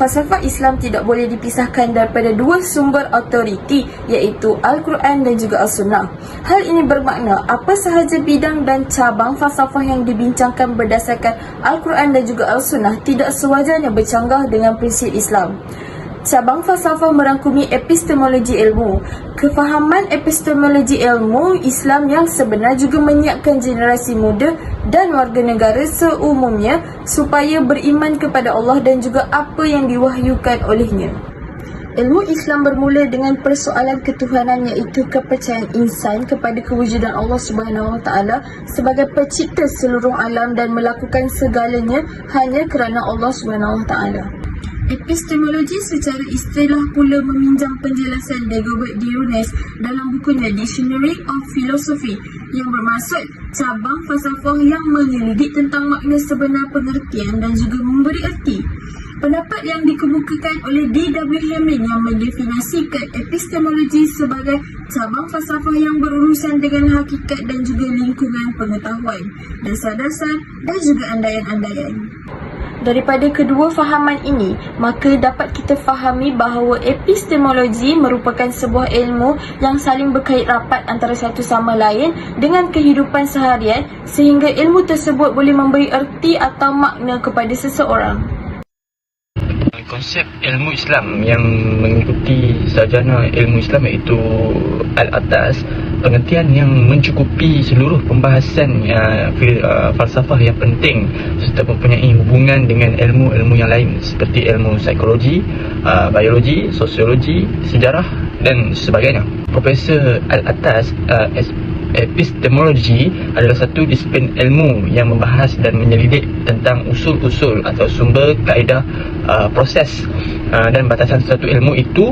Falsafah Islam tidak boleh dipisahkan daripada dua sumber autoriti, iaitu Al-Quran dan juga As-Sunnah. Hal ini bermakna apa sahaja bidang dan cabang falsafah yang dibincangkan berdasarkan Al-Quran dan juga As-Sunnah tidak sewajarnya bercanggah dengan prinsip Islam. Cabang falsafah merangkumi epistemologi ilmu. Kefahaman epistemologi ilmu Islam yang sebenar juga menyiapkan generasi muda dan warga negara seumumnya supaya beriman kepada Allah dan juga apa yang diwahyukan olehnya. Ilmu Islam bermula dengan persoalan ketuhanan, iaitu kepercayaan insan kepada kewujudan Allah Subhanahu Wa Taala sebagai pencipta seluruh alam dan melakukan segalanya hanya kerana Allah Subhanahu Wa Taala. Epistemologi secara istilah pula meminjam penjelasan Dagobert Duras dalam bukunya Dictionary of Philosophy yang bermaksud cabang falsafah yang menyelidik tentang makna sebenar pengertian dan juga memberi erti. Pendapat yang dikemukakan oleh D.W. Hamlin yang mendefinisikan epistemologi sebagai cabang falsafah yang berurusan dengan hakikat dan juga lingkungan pengetahuan, dasar-dasar dan juga andaian-andaian. Daripada kedua fahaman ini, maka dapat kita fahami bahawa epistemologi merupakan sebuah ilmu yang saling berkait rapat antara satu sama lain dengan kehidupan seharian sehingga ilmu tersebut boleh memberi erti atau makna kepada seseorang. Konsep ilmu Islam yang mengikuti sarjana ilmu Islam iaitu Al-Atas, pengertian yang mencukupi seluruh pembahasan falsafah yang penting serta mempunyai hubungan dengan ilmu-ilmu yang lain seperti ilmu psikologi, biologi, sosiologi, sejarah dan sebagainya. Profesor Al-Atas, epistemologi adalah satu disiplin ilmu yang membahas dan menyelidik tentang usul-usul atau sumber, kaedah, proses dan batasan suatu ilmu itu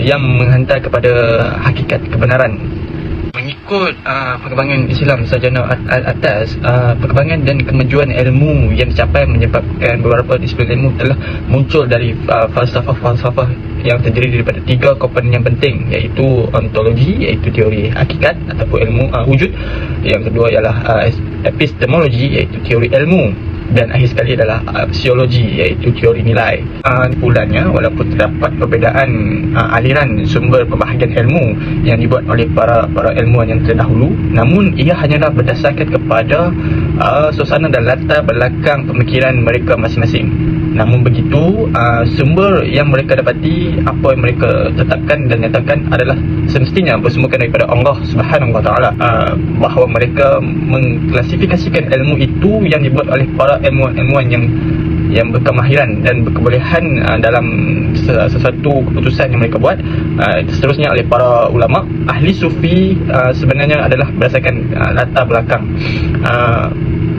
yang menghantar kepada hakikat kebenaran. Mengikut perkembangan Islam sarjana Al-Atas, perkembangan dan kemajuan ilmu yang dicapai menyebabkan beberapa disiplin ilmu telah muncul dari falsafah-falsafah yang terdiri daripada tiga komponen yang penting, iaitu ontologi, iaitu teori hakikat ataupun ilmu wujud. Yang kedua ialah epistemologi, iaitu teori ilmu, dan akhir sekali adalah psikologi, iaitu teori nilai. Kesimpulannya, walaupun terdapat perbezaan aliran sumber pembahagian ilmu yang dibuat oleh para ilmuwan yang terdahulu, namun ia hanyalah berdasarkan kepada suasana dan latar belakang pemikiran mereka masing-masing. Namun begitu, sumber yang mereka dapati, apa yang mereka tetapkan dan nyatakan adalah semestinya bersumberkan daripada Allah Subhanahu Wa Taala, bahawa mereka mengklasifikasikan ilmu itu yang dibuat oleh para ilmuwan yang berkemahiran dan berkebolehan dalam sesuatu keputusan yang mereka buat. Seterusnya oleh para ulama ahli sufi sebenarnya adalah berdasarkan latar belakang.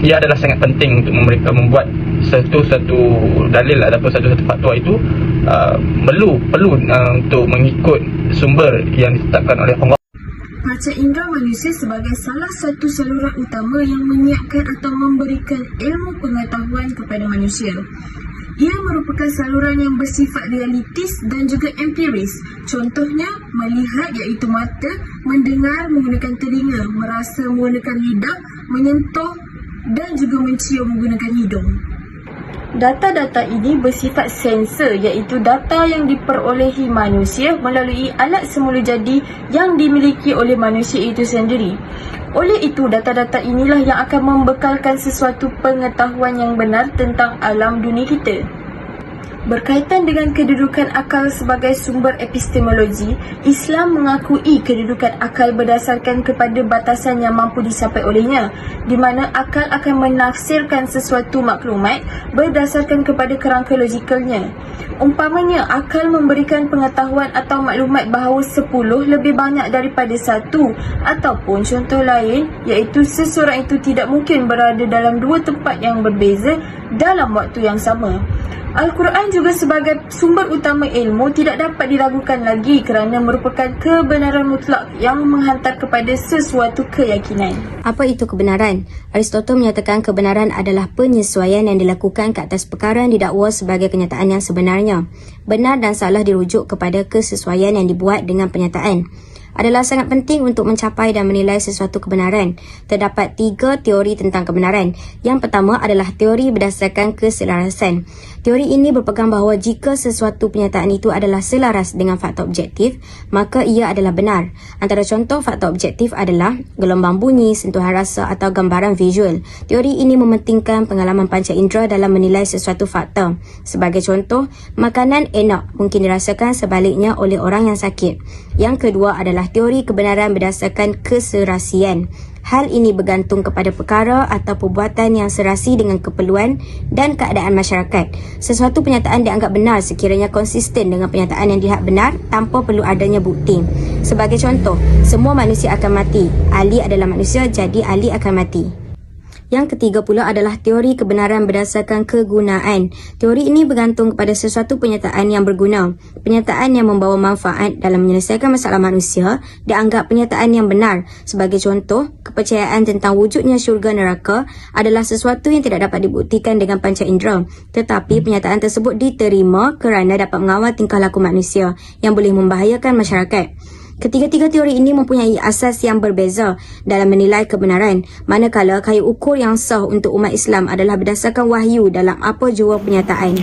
Ia adalah sangat penting untuk mereka membuat satu dalil ataupun satu fatwa itu perlu untuk mengikut sumber yang ditetapkan oleh Allah. Panca indera manusia sebagai salah satu saluran utama yang menyiapkan atau memberikan ilmu pengetahuan kepada manusia. Ia merupakan saluran yang bersifat realitis dan juga empiris. Contohnya, melihat iaitu mata, mendengar menggunakan telinga, merasa menggunakan lidah, menyentuh dan juga mencium menggunakan hidung. Data-data ini bersifat sensor, iaitu data yang diperolehi manusia melalui alat semula jadi yang dimiliki oleh manusia itu sendiri. Oleh itu, data-data inilah yang akan membekalkan sesuatu pengetahuan yang benar tentang alam dunia kita. Berkaitan dengan kedudukan akal sebagai sumber epistemologi, Islam mengakui kedudukan akal berdasarkan kepada batasan yang mampu dicapai olehnya, di mana akal akan menafsirkan sesuatu maklumat berdasarkan kepada kerangka logikalnya. Umpamanya, akal memberikan pengetahuan atau maklumat bahawa 10 lebih banyak daripada 1, ataupun contoh lain, iaitu seseorang itu tidak mungkin berada dalam dua tempat yang berbeza dalam waktu yang sama. Al-Quran juga sebagai sumber utama ilmu tidak dapat diragukan lagi kerana merupakan kebenaran mutlak yang menghantar kepada sesuatu keyakinan. Apa itu kebenaran? Aristotle menyatakan kebenaran adalah penyesuaian yang dilakukan ke atas perkara yang didakwa sebagai kenyataan yang sebenarnya. Benar dan salah dirujuk kepada kesesuaian yang dibuat dengan penyataan. adalah sangat penting untuk mencapai dan menilai sesuatu kebenaran. Terdapat 3 teori tentang kebenaran. Yang pertama adalah teori berdasarkan keselarasan. Teori ini berpegang bahawa jika sesuatu penyataan itu adalah selaras dengan fakta objektif, maka ia adalah benar. Antara contoh fakta objektif adalah gelombang bunyi, sentuhan rasa atau gambaran visual. Teori ini mementingkan pengalaman panca indera dalam menilai sesuatu fakta. Sebagai contoh, makanan enak mungkin dirasakan sebaliknya oleh orang yang sakit. Yang kedua adalah teori kebenaran berdasarkan keserasian. Hal ini bergantung kepada perkara atau perbuatan yang serasi dengan keperluan dan keadaan masyarakat. Sesuatu penyataan dianggap benar sekiranya konsisten dengan penyataan yang dilihat benar tanpa perlu adanya bukti. Sebagai contoh, semua manusia akan mati. Ali adalah manusia, jadi Ali akan mati. Yang ketiga pula adalah teori kebenaran berdasarkan kegunaan. Teori ini bergantung kepada sesuatu penyataan yang berguna. Penyataan yang membawa manfaat dalam menyelesaikan masalah manusia dianggap penyataan yang benar. Sebagai contoh, kepercayaan tentang wujudnya syurga neraka adalah sesuatu yang tidak dapat dibuktikan dengan panca indera. Tetapi penyataan tersebut diterima kerana dapat mengawal tingkah laku manusia yang boleh membahayakan masyarakat. Ketiga-tiga teori ini mempunyai asas yang berbeza dalam menilai kebenaran, manakala kayu ukur yang sah untuk umat Islam adalah berdasarkan wahyu dalam apa jua penyataan.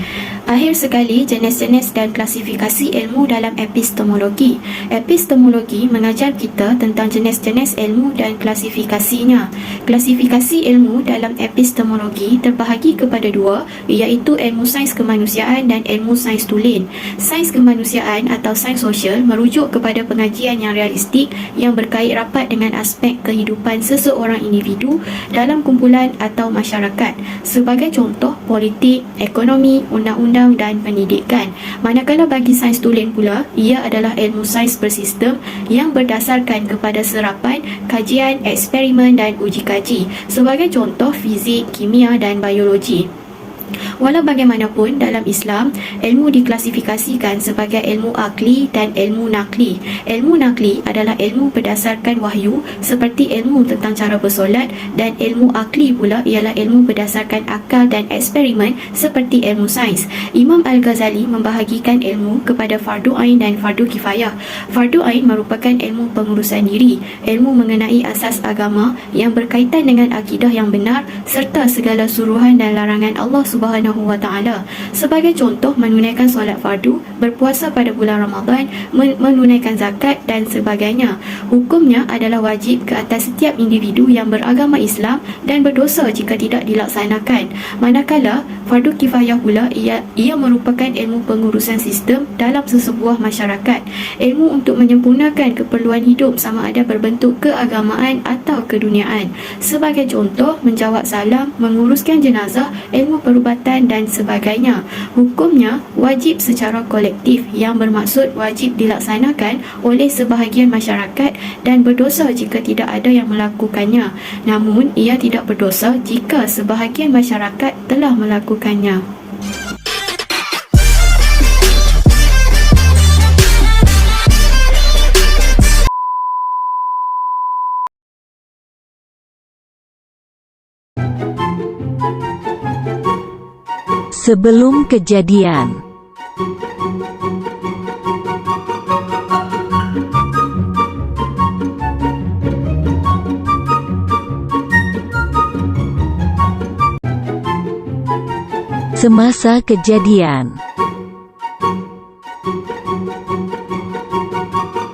Akhir sekali, jenis-jenis dan klasifikasi ilmu dalam epistemologi. Epistemologi mengajar kita tentang jenis-jenis ilmu dan klasifikasinya. Klasifikasi ilmu dalam epistemologi terbahagi kepada 2, iaitu ilmu sains kemanusiaan dan ilmu sains tulen. Sains kemanusiaan atau sains sosial merujuk kepada pengajian yang realistik yang berkait rapat dengan aspek kehidupan seseorang individu dalam kumpulan atau masyarakat. Sebagai contoh, politik, ekonomi, undang-undang dan pendidikan. Manakala bagi sains tulen pula, ia adalah ilmu sains bersistem yang berdasarkan kepada serapan, kajian, eksperimen dan uji kaji. Sebagai contoh, fizik, kimia dan biologi. Walau bagaimanapun, dalam Islam, ilmu diklasifikasikan sebagai ilmu akli dan ilmu nakli. Ilmu nakli adalah ilmu berdasarkan wahyu seperti ilmu tentang cara bersolat, dan ilmu akli pula ialah ilmu berdasarkan akal dan eksperimen seperti ilmu sains. Imam Al-Ghazali membahagikan ilmu kepada fardu ain dan fardu kifayah. Fardu ain merupakan ilmu pengurusan diri, ilmu mengenai asas agama yang berkaitan dengan akidah yang benar serta segala suruhan dan larangan Allah Subhanahu wa Ta'ala. Sebagai contoh, menunaikan solat fardu, berpuasa pada bulan Ramadan, menunaikan zakat dan sebagainya. Hukumnya adalah wajib ke atas setiap individu yang beragama Islam dan berdosa jika tidak dilaksanakan. Manakala fardu kifayah pula, ia merupakan ilmu pengurusan sistem dalam sesebuah masyarakat. Ilmu untuk menyempurnakan keperluan hidup sama ada berbentuk keagamaan atau keduniaan. Sebagai contoh, menjawab salam, menguruskan jenazah, ilmu perubatan dan sebagainya. Hukumnya wajib secara kolektif yang bermaksud wajib dilaksanakan oleh sebahagian masyarakat dan berdosa jika tidak ada yang melakukannya. Namun ia tidak berdosa jika sebahagian masyarakat telah melakukannya. Sebelum kejadian. Semasa kejadian.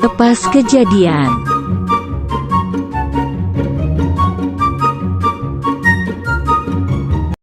Lepas kejadian.